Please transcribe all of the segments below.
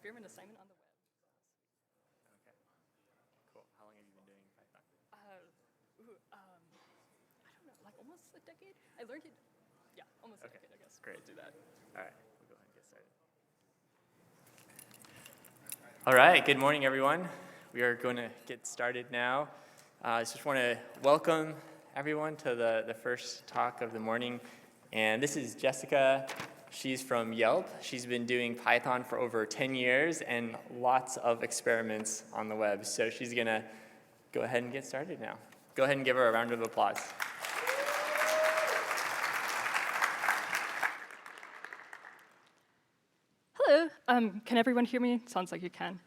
experiment assignment on the web. Okay, cool. How long have you been doing Python? I don't know, like almost a decade? I learned it, yeah, almost a decade, I guess. Great, do that. All right, we'll go ahead and get started. All right, good morning, everyone. We are going to get started now. I just want to welcome everyone to the first talk of the morning. And this is Jessica. She's from Yelp. She's been doing Python for over 10 years and lots of experiments on the web. So she's going to go ahead and get started now. Go ahead and give her a round of applause. Hello, can everyone hear me? Sounds like you can.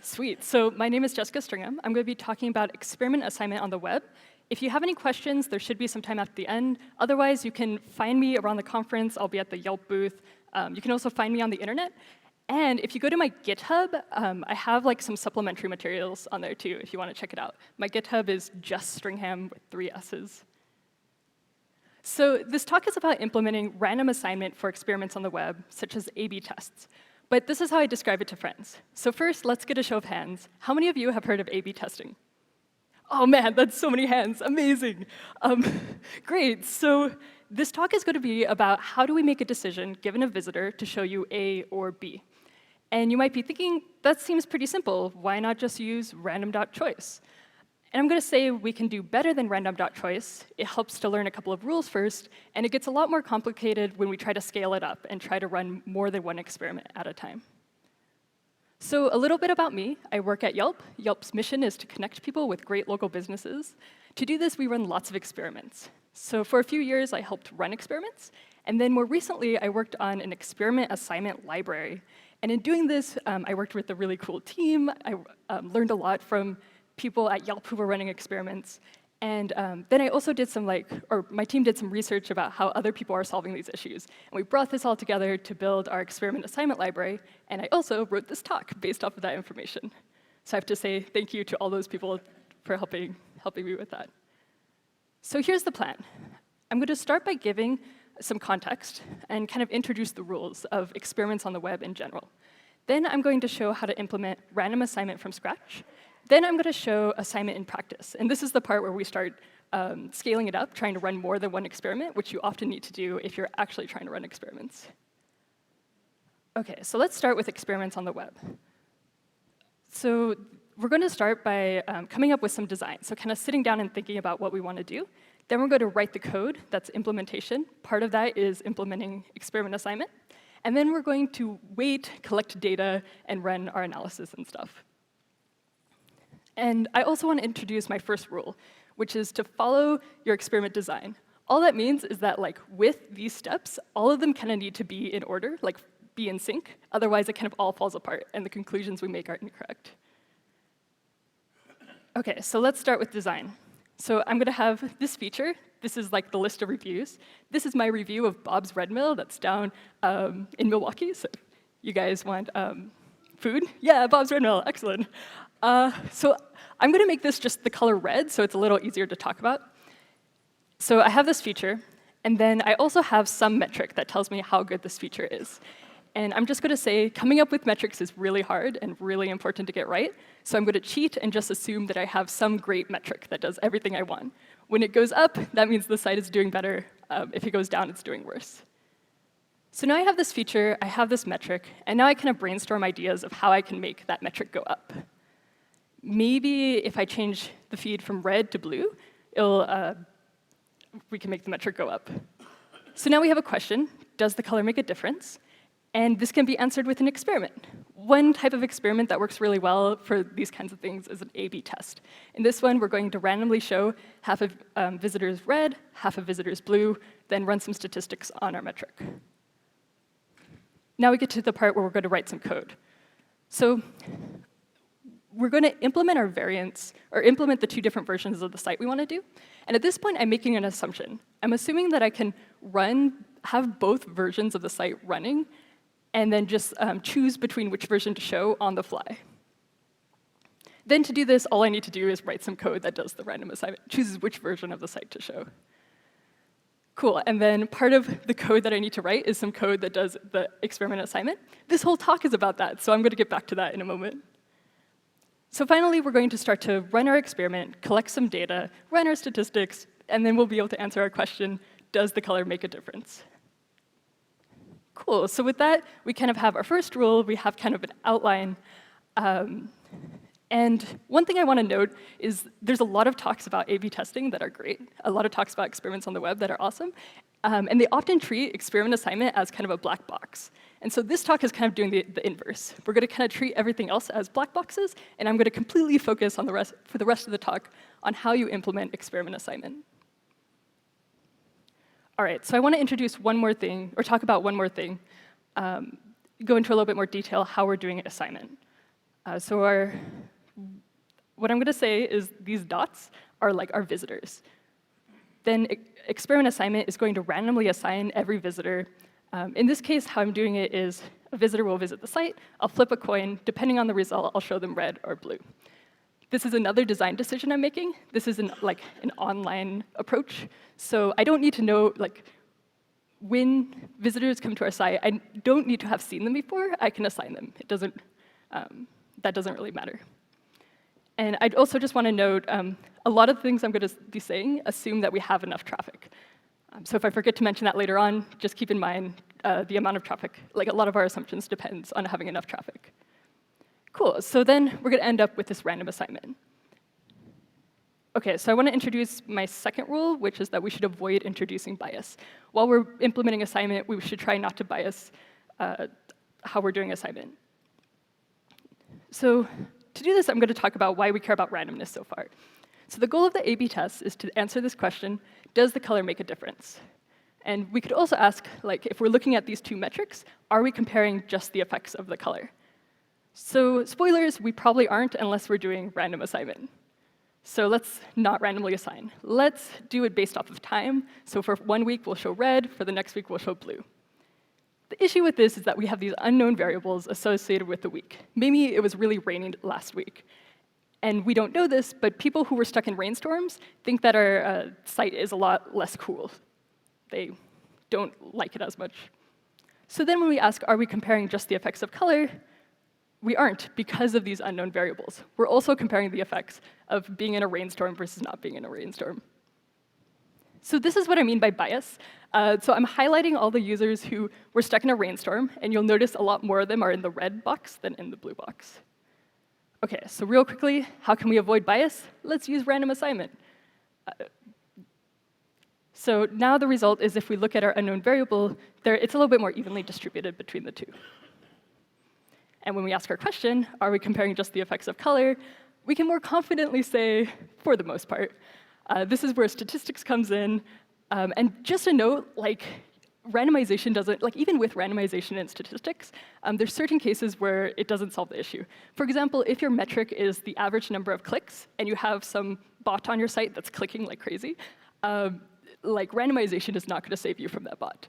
Sweet, so my name is Jessica Stringham. I'm going to be talking about experiment assignment on the web. If you have any questions, there should be some time at the end. Otherwise, you can find me around the conference. I'll be at the Yelp booth. You can also find me on the internet. And if you go to my GitHub, I have like some supplementary materials on there too, if you want to check it out. My GitHub is just Stringham with 3 S's. So this talk is about implementing random assignment for experiments on the web, such as A/B tests. But this is how I describe it to friends. So first, let's get a show of hands. How many of you have heard of A/B testing? Oh man, that's so many hands, amazing. Great, so this talk is going to be about how do we make a decision given a visitor to show you A or B. And you might be thinking, that seems pretty simple. Why not just use random.choice? And I'm going to say we can do better than random.choice. It helps to learn a couple of rules first, and it gets a lot more complicated when we try to scale it up and try to run more than one experiment at a time. So a little bit about me. I work at Yelp. Yelp's mission is to connect people with great local businesses. To do this, we run lots of experiments. So for a few years, I helped run experiments. And then more recently, I worked on an experiment assignment library. And in doing this, I worked with a really cool team. I learned a lot from people at Yelp who were running experiments. And then I also did my team did some research about how other people are solving these issues. And we brought this all together to build our experiment assignment library. And I also wrote this talk based off of that information. So I have to say thank you to all those people for helping me with that. So here's the plan. I'm going to start by giving some context and kind of introduce the rules of experiments on the web in general. Then I'm going to show how to implement random assignment from scratch. Then I'm going to show assignment in practice. And this is the part where we start scaling it up, trying to run more than one experiment, which you often need to do if you're actually trying to run experiments. OK, so let's start with experiments on the web. So we're going to start by coming up with some design. So kind of sitting down and thinking about what we want to do. Then we're going to write the code. That's implementation. Part of that is implementing experiment assignment. And then we're going to wait, collect data, and run our analysis and stuff. And I also want to introduce my first rule, which is to follow your experiment design. All that means is that with these steps, all of them kind of need to be in order, be in sync. Otherwise, it kind of all falls apart, and the conclusions we make are incorrect. OK, so let's start with design. So I'm going to have this feature. This is the list of reviews. This is my review of Bob's Red Mill that's down in Milwaukee. So you guys want food? Yeah, Bob's Red Mill, excellent. So I'm going to make this just the color red, so it's a little easier to talk about. So I have this feature, and then I also have some metric that tells me how good this feature is. And I'm just going to say coming up with metrics is really hard and really important to get right. So I'm going to cheat and just assume that I have some great metric that does everything I want. When it goes up, that means the site is doing better. If it goes down, it's doing worse. So now I have this feature, I have this metric, and now I kind of brainstorm ideas of how I can make that metric go up. Maybe if I change the feed from red to blue, we can make the metric go up. So now we have a question. Does the color make a difference? And this can be answered with an experiment. One type of experiment that works really well for these kinds of things is an A/B test. In this one, we're going to randomly show half of visitors red, half of visitors blue, then run some statistics on our metric. Now we get to the part where we're going to write some code. So we're going to implement our variants, or implement the 2 different versions of the site we want to do. And at this point, I'm making an assumption. I'm assuming that I can have both versions of the site running, and then just choose between which version to show on the fly. Then to do this, all I need to do is write some code that does the random assignment, chooses which version of the site to show. Cool, and then part of the code that I need to write is some code that does the experiment assignment. This whole talk is about that, so I'm going to get back to that in a moment. So finally, we're going to start to run our experiment, collect some data, run our statistics, and then we'll be able to answer our question, does the color make a difference? Cool, so with that, we kind of have our first rule, we have kind of an outline. And one thing I want to note is there's a lot of talks about A/B testing that are great, a lot of talks about experiments on the web that are awesome, and they often treat experiment assignment as kind of a black box. And so this talk is kind of doing the inverse. We're going to kind of treat everything else as black boxes, and I'm going to completely focus on for the rest of the talk on how you implement experiment assignment. All right, so I want to introduce one more thing, or talk about one more thing, go into a little bit more detail how we're doing assignment. What I'm going to say is these dots are like our visitors. Then experiment assignment is going to randomly assign every visitor. In this case, how I'm doing it is a visitor will visit the site, I'll flip a coin, depending on the result, I'll show them red or blue. This is another design decision I'm making. This is an online approach. So I don't need to know when visitors come to our site, I don't need to have seen them before, I can assign them. That doesn't really matter. And I'd also just want to note, a lot of the things I'm going to be saying assume that we have enough traffic. So if I forget to mention that later on, just keep in mind the amount of traffic. Like a lot of our assumptions depends on having enough traffic. Cool, so then we're going to end up with this random assignment. OK, so I want to introduce my second rule, which is that we should avoid introducing bias. While we're implementing assignment, we should try not to bias how we're doing assignment. So to do this, I'm going to talk about why we care about randomness so far. So the goal of the A/B test is to answer this question, does the color make a difference? And we could also ask, if we're looking at these two metrics, are we comparing just the effects of the color? So spoilers, we probably aren't unless we're doing random assignment. So let's not randomly assign. Let's do it based off of time. So for 1 week, we'll show red. For the next week, we'll show blue. The issue with this is that we have these unknown variables associated with the week. Maybe it was really raining last week. And we don't know this, but people who were stuck in rainstorms think that our site is a lot less cool. They don't like it as much. So then when we ask, are we comparing just the effects of color? We aren't, because of these unknown variables. We're also comparing the effects of being in a rainstorm versus not being in a rainstorm. So this is what I mean by bias. So I'm highlighting all the users who were stuck in a rainstorm, and you'll notice a lot more of them are in the red box than in the blue box. OK, so real quickly, how can we avoid bias? Let's use random assignment. So now the result is if we look at our unknown variable, it's a little bit more evenly distributed between the two. And when we ask our question, are we comparing just the effects of color, we can more confidently say, for the most part. This is where statistics comes in. And just a note, randomization doesn't, even with randomization and statistics, there's certain cases where it doesn't solve the issue. For example, if your metric is the average number of clicks, and you have some bot on your site that's clicking like crazy, randomization is not going to save you from that bot.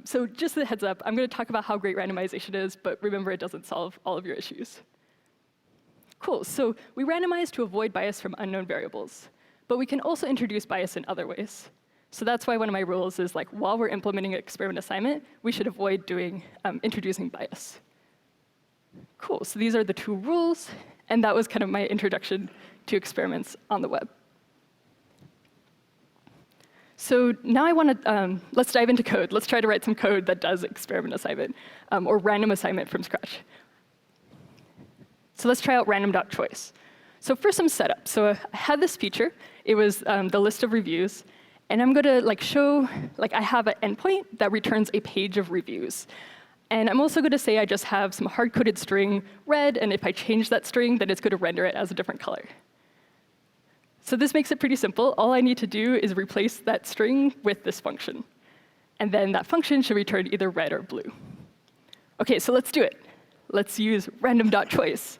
So just a heads up, I'm going to talk about how great randomization is, but remember, it doesn't solve all of your issues. Cool, so we randomize to avoid bias from unknown variables. But we can also introduce bias in other ways. So that's why one of my rules is, while we're implementing an experiment assignment, we should avoid introducing bias. Cool, so these are the two rules. And that was kind of my introduction to experiments on the web. So now I want to, let's dive into code. Let's try to write some code that does experiment assignment, or random assignment from scratch. So let's try out random.choice. So first, some setup. So I had this feature. It was the list of reviews. And I'm going to show, I have an endpoint that returns a page of reviews. And I'm also going to say I just have some hard-coded string red, and if I change that string, then it's going to render it as a different color. So this makes it pretty simple. All I need to do is replace that string with this function. And then that function should return either red or blue. OK, so let's do it. Let's use random.choice.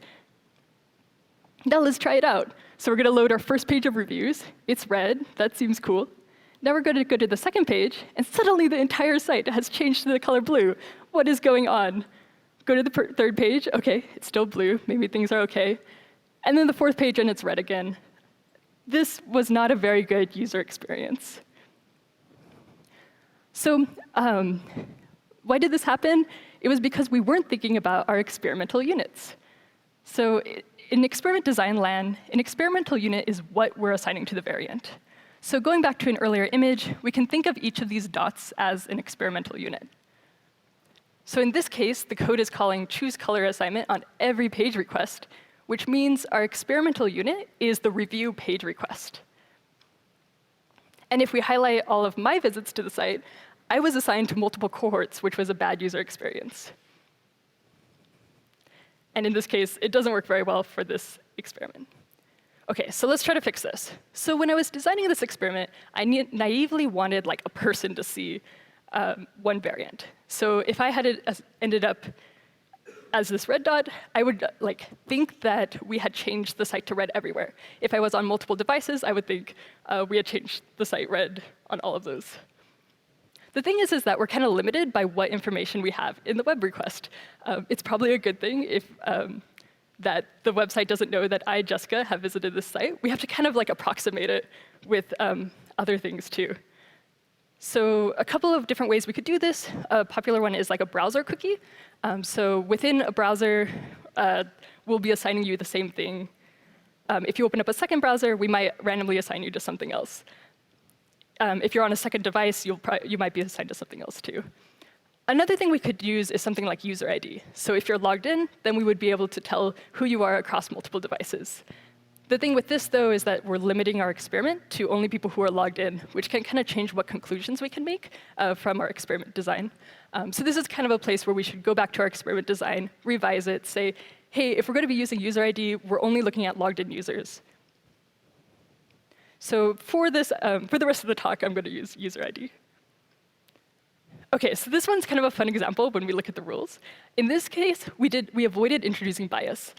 Now let's try it out. So we're going to load our first page of reviews. It's red. That seems cool. Now we're going to go to the second page, and suddenly the entire site has changed to the color blue. What is going on? Go to the third page. OK, it's still blue. Maybe things are OK. And then the fourth page, and it's red again. This was not a very good user experience. So why did this happen? It was because we weren't thinking about our experimental units. So in experiment design land, an experimental unit is what we're assigning to the variant. So going back to an earlier image, we can think of each of these dots as an experimental unit. So in this case, the code is calling choose_color_assignment on every page request, which means our experimental unit is the review page request. And if we highlight all of my visits to the site, I was assigned to multiple cohorts, which was a bad user experience. And in this case, it doesn't work very well for this experiment. OK, so let's try to fix this. So when I was designing this experiment, I naively wanted like a person to see one variant. So if I had it ended up as this red dot, I would think that we had changed the site to red everywhere. If I was on multiple devices, I would think we had changed the site red on all of those. The thing is that we're kind of limited by what information we have in the web request. It's probably a good thing if that the website doesn't know that I, Jessica, have visited this site. We have to kind of approximate it with other things too. So a couple of different ways we could do this. A popular one is like a browser cookie. So within a browser, we'll be assigning you the same thing. If you open up a second browser, we might randomly assign you to something else. If you're on a second device, you might be assigned to something else too. Another thing we could use is something like user ID. So if you're logged in, then we would be able to tell who you are across multiple devices. The thing with this, though, is that we're limiting our experiment to only people who are logged in, which can kind of change what conclusions we can make from our experiment design. So this is kind of a place where we should go back to our experiment design, revise it, say, hey, if we're going to be using user ID, we're only looking at logged-in users. So for this, for the rest of the talk, I'm going to use user ID. OK, so this one's kind of a fun example when we look at the rules. In this case, we avoided introducing bias.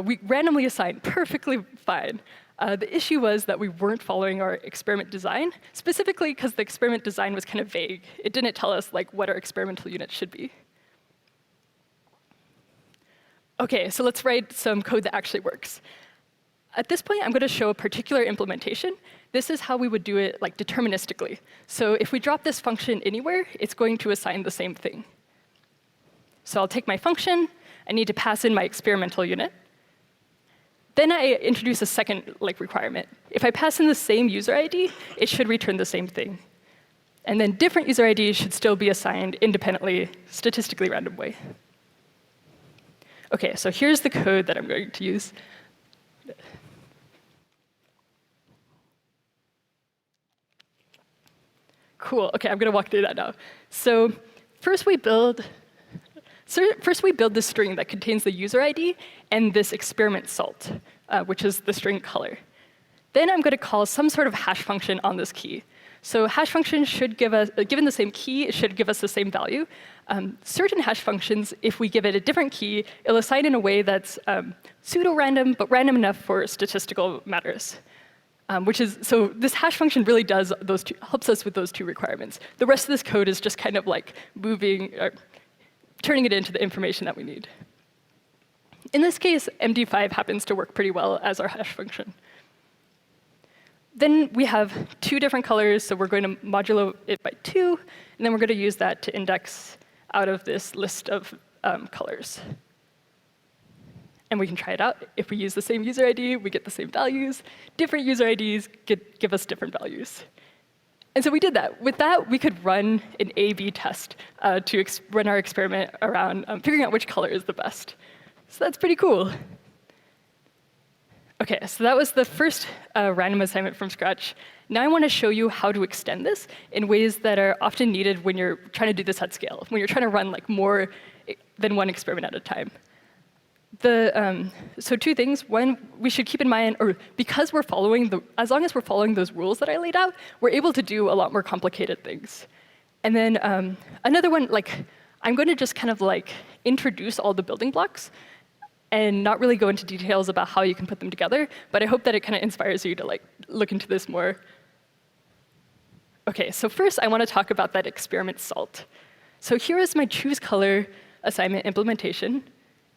We randomly assigned perfectly fine. The issue was that we weren't following our experiment design, specifically because the experiment design was kind of vague. It didn't tell us what our experimental unit should be. OK, so let's write some code that actually works. At this point, I'm going to show a particular implementation. This is how we would do it deterministically. So if we drop this function anywhere, it's going to assign the same thing. So I'll take my function. I need to pass in my experimental unit. Then I introduce a second requirement. If I pass in the same user ID, it should return the same thing. And then different user IDs should still be assigned independently, statistically random way. OK, so here's the code that I'm going to use. Cool. OK, I'm going to walk through that now. So first we build this string that contains the user ID and this experiment salt, which is the string color. Then I'm going to call some sort of hash function on this key. So hash function should give us, given the same key, it should give us the same value. Certain hash functions, if we give it a different key, it'll assign in a way that's pseudo-random, but random enough for statistical matters. So this hash function really does helps us with those two requirements. The rest of this code is just kind of turning it into the information that we need. In this case, MD5 happens to work pretty well as our hash function. Then we have two different colors, so we're going to modulo it by 2, and then we're going to use that to index out of this list of colors. And we can try it out. If we use the same user ID, we get the same values. Different user IDs give us different values. And so we did that. With that, we could run an A/B test to run our experiment around figuring out which color is the best. So that's pretty cool. OK, so that was the first random assignment from scratch. Now I want to show you how to extend this in ways that are often needed when you're trying to do this at scale, when you're trying to run more than one experiment at a time. So two things. One, we should keep in mind, or because we're following as long as we're following those rules that I laid out, we're able to do a lot more complicated things. And then another one, I'm going to just kind of introduce all the building blocks and not really go into details about how you can put them together. But I hope that it kind of inspires you to look into this more. OK, so first I want to talk about that experiment salt. So here is my choose color assignment implementation.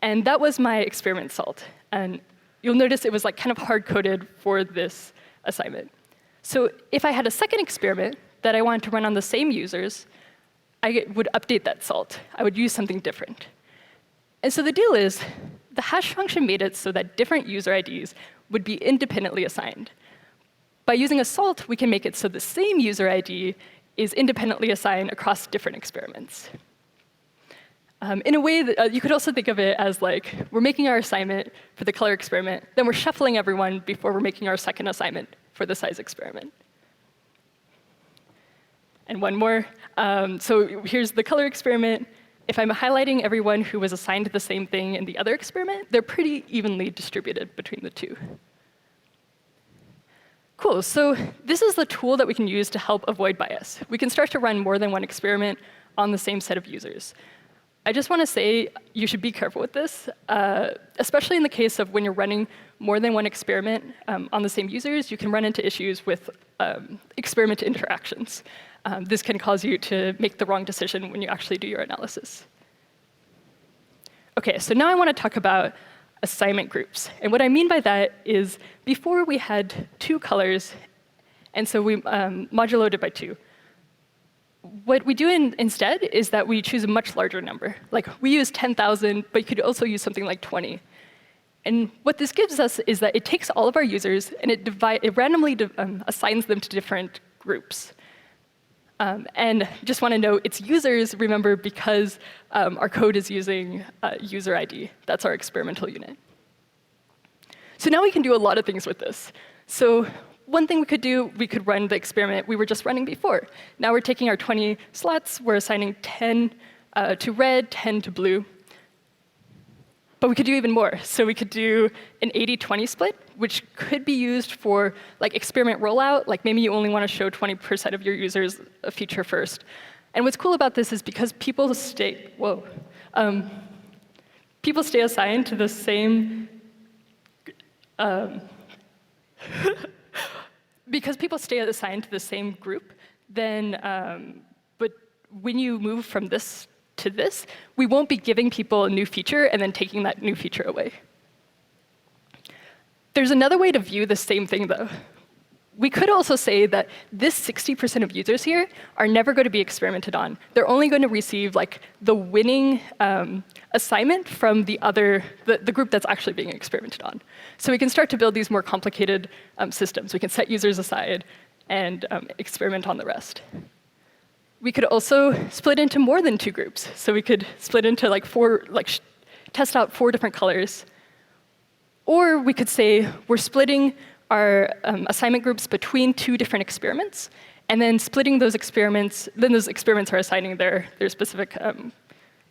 And that was my experiment salt. And you'll notice it was kind of hard-coded for this assignment. So if I had a second experiment that I wanted to run on the same users, I would update that salt. I would use something different. And so the deal is, the hash function made it so that different user IDs would be independently assigned. By using a salt, we can make it so the same user ID is independently assigned across different experiments. In a way, that, you could also think of it as like, we're making our assignment for the color experiment, then we're shuffling everyone before we're making our second assignment for the size experiment. And one more. So here's the color experiment. If I'm highlighting everyone who was assigned the same thing in the other experiment, they're pretty evenly distributed between the two. Cool, so this is the tool that we can use to help avoid bias. We can start to run more than one experiment on the same set of users. I just want to say you should be careful with this, especially in the case of when you're running more than one experiment on the same users, you can run into issues with experiment interactions. This can cause you to make the wrong decision when you actually do your analysis. OK, so now I want to talk about assignment groups. And what I mean by that is before we had 2 colors, and so we moduloed it by 2. What we do instead is that we choose a much larger number. Like, we use 10,000, but you could also use something like 20. And what this gives us is that it takes all of our users, and it randomly assigns them to different groups. And just want to note, it's users, remember, because our code is using user ID. That's our experimental unit. So now we can do a lot of things with this. So one thing we could do, we could run the experiment we were just running before. Now we're taking our 20 slots. We're assigning 10 to red, 10 to blue. But we could do even more. So we could do an 80-20 split, which could be used for like experiment rollout. Like maybe you only want to show 20% of your users a feature first. And what's cool about this is because people stay assigned to the same because people stay assigned to the same group, then but when you move from this to this, we won't be giving people a new feature and then taking that new feature away. There's another way to view the same thing, though. We could also say that this 60% of users here are never going to be experimented on. They're only going to receive like the winning assignment from the group that's actually being experimented on. So we can start to build these more complicated systems. We can set users aside and experiment on the rest. We could also split into more than 2 groups. So we could split into like 4, test out 4 different colors. Or we could say we're splitting our assignment groups between 2 different experiments, and then splitting those experiments. Then those experiments are assigning their specific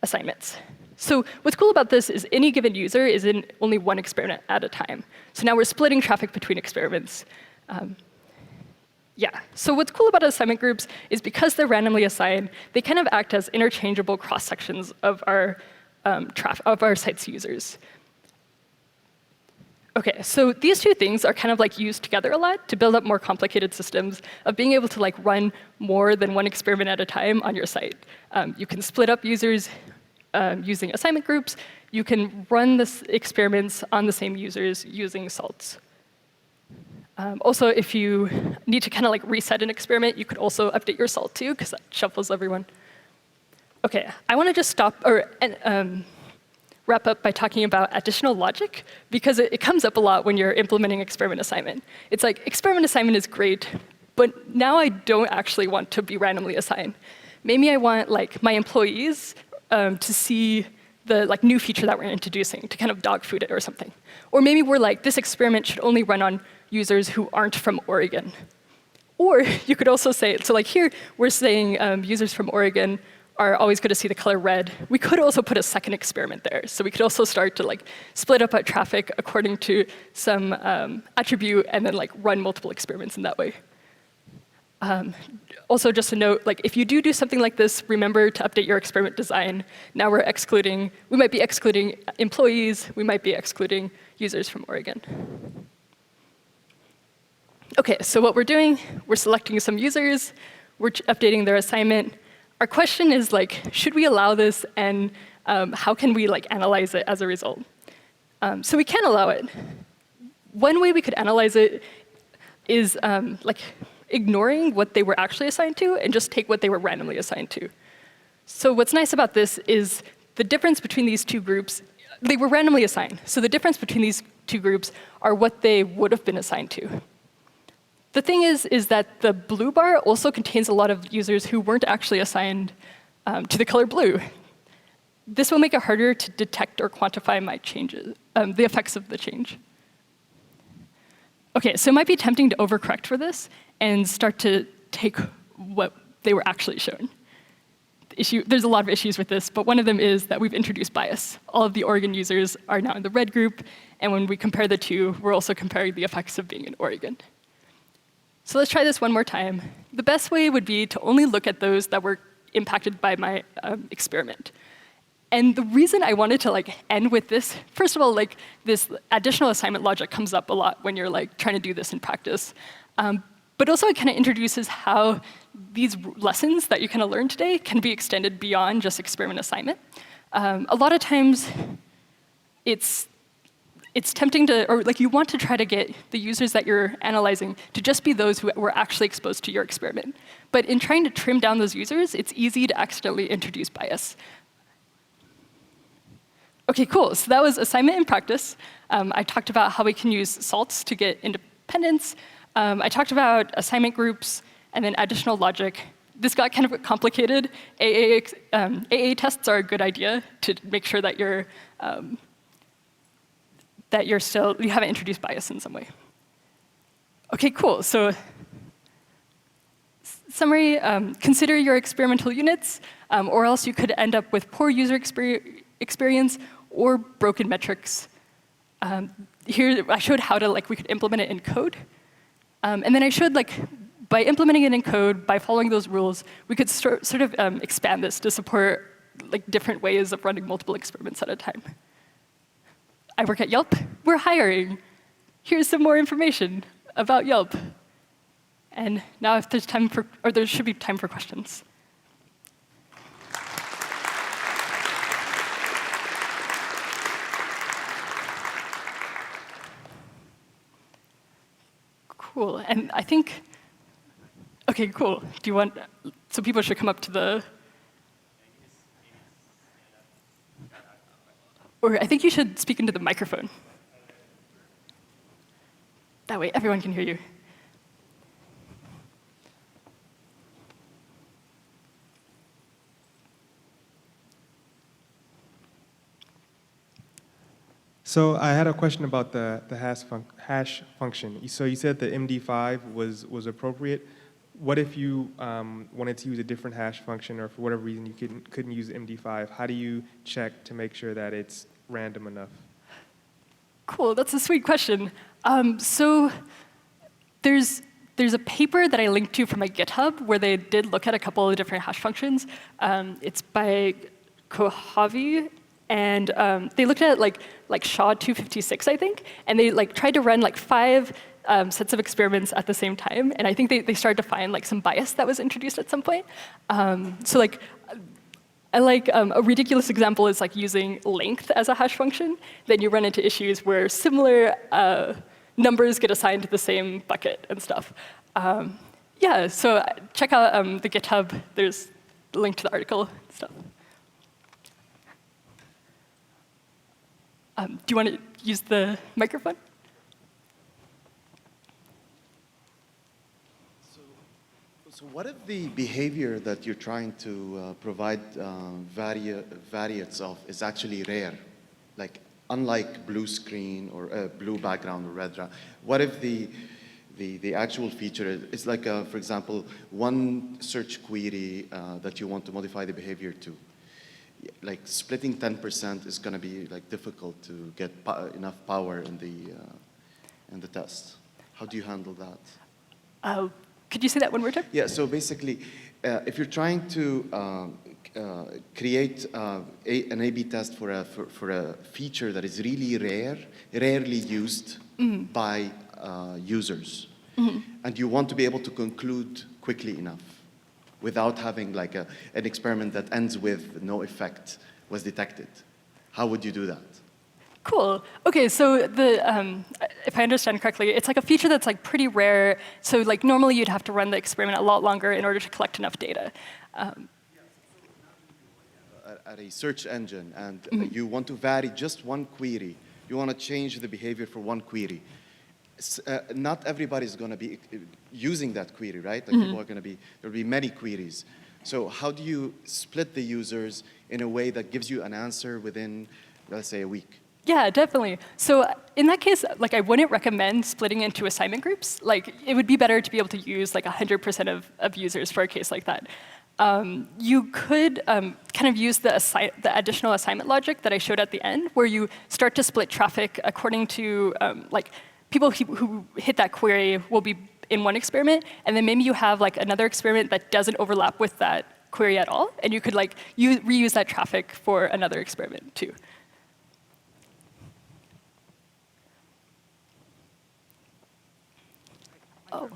assignments. So what's cool about this is any given user is in only one experiment at a time. So now we're splitting traffic between experiments. Yeah, so what's cool about assignment groups is because they're randomly assigned, they kind of act as interchangeable cross-sections of our site's users. OK, so these 2 things are kind of like used together a lot to build up more complicated systems of being able to like run more than one experiment at a time on your site. You can split up users using assignment groups. You can run the experiments on the same users using salts. Also, if you need to kind of like reset an experiment, you could also update your salt too, because that shuffles everyone. OK, I want to just stop wrap up by talking about additional logic, because it comes up a lot when you're implementing experiment assignment. It's like, experiment assignment is great, but now I don't actually want to be randomly assigned. Maybe I want like my employees to see the like new feature that we're introducing, to kind of dog food it or something. Or maybe we're like, this experiment should only run on users who aren't from Oregon. Or you could also say, so like here, we're saying users from Oregon are always going to see the color red. We could also put a second experiment there. So we could also start to like split up our traffic according to some attribute and then like run multiple experiments in that way. Also, just a note, like if you do something like this, remember to update your experiment design. Now we might be excluding employees. We might be excluding users from Oregon. OK, so what we're doing, we're selecting some users. We're updating their assignment. Our question is, like, should we allow this, and how can we like analyze it as a result? So we can allow it. One way we could analyze it is like ignoring what they were actually assigned to and just take what they were randomly assigned to. So what's nice about this is the difference between these two groups, they were randomly assigned. So the difference between these two groups are what they would have been assigned to. The thing is that the blue bar also contains a lot of users who weren't actually assigned to the color blue. This will make it harder to detect or quantify my changes, the effects of the change. OK, so it might be tempting to overcorrect for this and start to take what they were actually shown. There's a lot of issues with this, but one of them is that we've introduced bias. All of the Oregon users are now in the red group, and when we compare the two, we're also comparing the effects of being in Oregon. So let's try this one more time. The best way would be to only look at those that were impacted by my experiment. And the reason I wanted to end with this, first of all, this additional assignment logic comes up a lot when you're trying to do this in practice. But also it kind of introduces how these lessons that you kind of learned today can be extended beyond just experiment assignment. A lot of times it's tempting to, or you want to try to get the users that you're analyzing to just be those who were actually exposed to your experiment. But in trying to trim down those users, it's easy to accidentally introduce bias. OK, cool. So that was assignment in practice. I talked about how we can use salts to get independence. I talked about assignment groups and then additional logic. This got kind of complicated. AA tests are a good idea to make sure that you haven't introduced bias in some way. OK, cool. So summary, consider your experimental units, or else you could end up with poor user experience or broken metrics. Here, I showed how to we could implement it in code. And then I showed by implementing it in code, by following those rules, we could sort of expand this to support different ways of running multiple experiments at a time. I work at Yelp. We're hiring. Here's some more information about Yelp. And now if there's time for, or there should be time for questions. Cool. And I think, OK, cool. Do you want, so people should come up to the, or I think you should speak into the microphone. That way everyone can hear you. So I had a question about the hash function. So you said the MD5 was appropriate. What if you wanted to use a different hash function, or for whatever reason you couldn't use MD5? How do you check to make sure that it's random enough? Cool, that's a sweet question. So there's a paper that I linked to from my GitHub where they did look at a couple of different hash functions. It's by Kohavi. And they looked at SHA-256, I think, and they tried to run 5 sets of experiments at the same time. And I think they started to find some bias that was introduced at some point. So a ridiculous example is using length as a hash function. Then you run into issues where similar numbers get assigned to the same bucket and stuff. Yeah, so check out the GitHub. There's a link to the article and stuff. Do you want to use the microphone? So what if the behavior that you're trying to provide variants of is actually rare? Unlike blue screen or blue background or red background, what if the actual feature is for example, one search query that you want to modify the behavior to? Splitting 10% is going to be difficult to get enough power in the test. How do you handle that? Could you say that one more time? Yeah. So basically, if you're trying to create an A/B test for a feature that is really rarely used by users, and you want to be able to conclude quickly enough, without having an experiment that ends with no effect was detected. How would you do that? Cool. OK, so if I understand correctly, it's a feature that's pretty rare. So normally you'd have to run the experiment a lot longer in order to collect enough data. at a search engine and you want to vary just one query, you want to change the behavior for one query, not everybody's going to be using that query, right? Like people are going to be, there'll be many queries. So how do you split the users in a way that gives you an answer within, let's say, a week? Yeah, definitely. So in that case, like I wouldn't recommend splitting into assignment groups. Like it would be better to be able to use like 100% of users for a case like that. You could kind of use the additional assignment logic that I showed at the end, where you start to split traffic according to like people who hit that query will be in one experiment, and then maybe you have like another experiment that doesn't overlap with that query at all, and you could like reuse that traffic for another experiment too. Oh.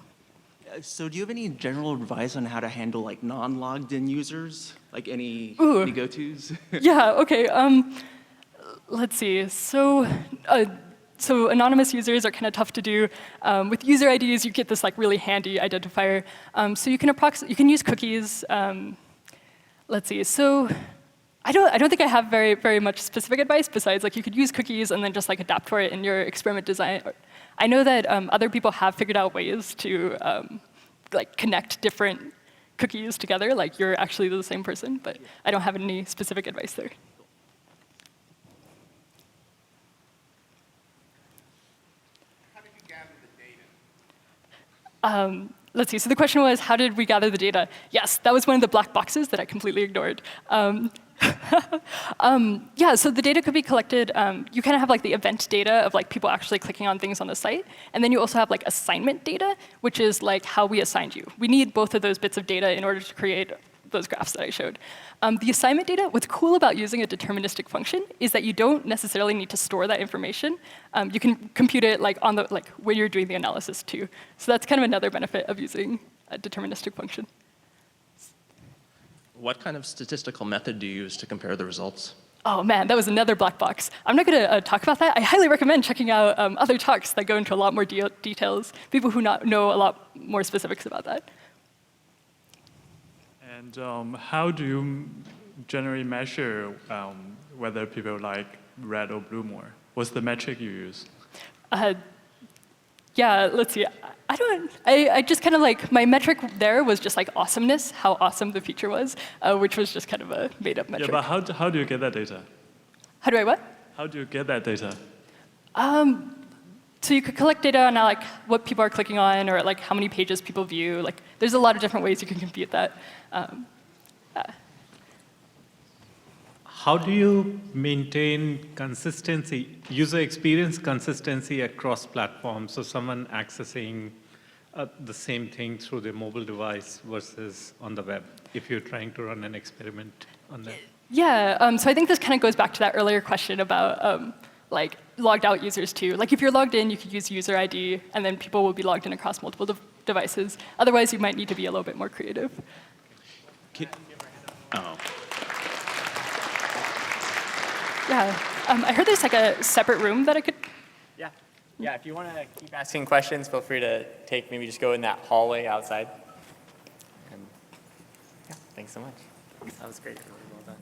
So do you have any general advice on how to handle like non-logged in users? Like any go-tos? Yeah, okay. Let's see. So anonymous users are kind of tough to do. With user IDs, you get this like really handy identifier. So you can use cookies. Let's see. So I don't think I have very much specific advice besides like you could use cookies and then just like adapt for it in your experiment design. I know that other people have figured out ways to like connect different cookies together, like you're actually the same person, but I don't have any specific advice there. How did you gather the data? Let's see, so the question was, how did we gather the data? Yes, that was one of the black boxes that I completely ignored. Yeah, so the data could be collected, you kind of have like the event data of like people actually clicking on things on the site, and then you also have like assignment data, which is like how we assigned you. We need both of those bits of data in order to create those graphs that I showed. The assignment data, what's cool about using a deterministic function is that you don't necessarily need to store that information. You can compute it like on the when you're doing the analysis too. So that's kind of another benefit of using a deterministic function. What kind of statistical method do you use to compare the results? Oh man, that was another black box. I'm not going to talk about that. I highly recommend checking out other talks that go into a lot more details, people who know a lot more specifics about that. And how do you generally measure whether people like red or blue more? What's the metric you use? Yeah, let's see. I just kind of like, my metric there was just like awesomeness, how awesome the feature was, which was just kind of a made-up metric. Yeah, but how do you get that data? How do I what? How do you get that data? So you could collect data on like what people are clicking on, or like how many pages people view. Like, there's a lot of different ways you can compute that. How do you maintain consistency, user experience consistency across platforms? So someone accessing the same thing through their mobile device versus on the web, if you're trying to run an experiment on that? Yeah, so I think this kind of goes back to that earlier question about like logged out users too. Like if you're logged in, you could use user ID, and then people will be logged in across multiple devices. Otherwise, you might need to be a little bit more creative. Yeah, I heard there's like a separate room that I could. Yeah, if you want to keep asking questions, feel free to maybe just go in that hallway outside. And yeah, thanks so much. That was great. Really well done.